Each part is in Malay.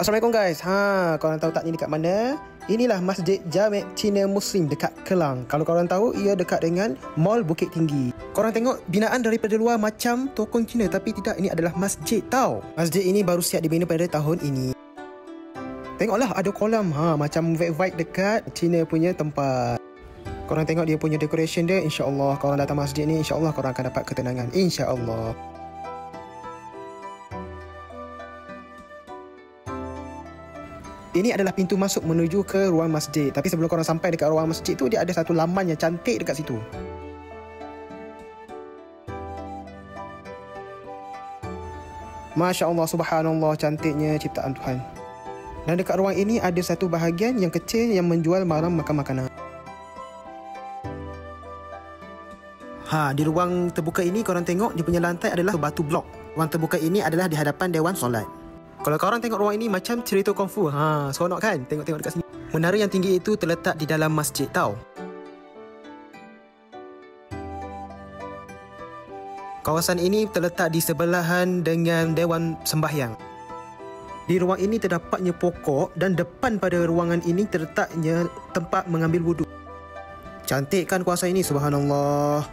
Assalamualaikum guys. Korang tahu tak ni dekat mana? Inilah Masjid Jamek Cina Muslim dekat Kelang. Kalau korang tahu, ia dekat dengan Mall Bukit Tinggi. Korang tengok binaan daripada luar macam tokong Cina, tapi tidak, ini adalah masjid tau. Masjid ini baru siap dibina pada tahun ini. Tengoklah ada kolam, macam vibe dekat Cina punya tempat. Korang tengok dia punya decoration dia, insya-Allah korang datang masjid ni, insya-Allah korang akan dapat ketenangan, insya-Allah. Ini adalah pintu masuk menuju ke ruang masjid. Tapi sebelum korang sampai dekat ruang masjid tu, dia ada satu laman yang cantik dekat situ. Masya Allah, subhanallah, cantiknya ciptaan Tuhan. Dan dekat ruang ini ada satu bahagian yang kecil yang menjual barang makan-makanan. Di ruang terbuka ini korang tengok dia punya lantai adalah batu blok. Ruang terbuka ini adalah di hadapan Dewan Solat. Kalau korang tengok ruang ini macam cerita kungfu. Seronok kan? Tengok-tengok dekat sini. Menara yang tinggi itu terletak di dalam masjid tau. Kawasan ini terletak di sebelahan dengan Dewan Sembahyang. Di ruang ini terdapatnya pokok dan depan pada ruangan ini terletaknya tempat mengambil wuduk. Cantik kan kawasan ini? Subhanallah.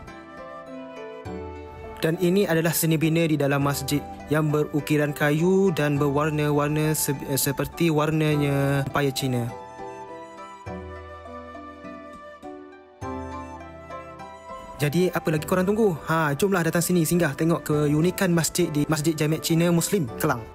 Dan ini adalah seni bina di dalam masjid yang berukiran kayu dan berwarna-warna seperti warnanya empayar Cina. Jadi apa lagi korang tunggu? Jomlah datang sini singgah tengok keunikan masjid di Masjid Jamek Cina Muslim Kelang.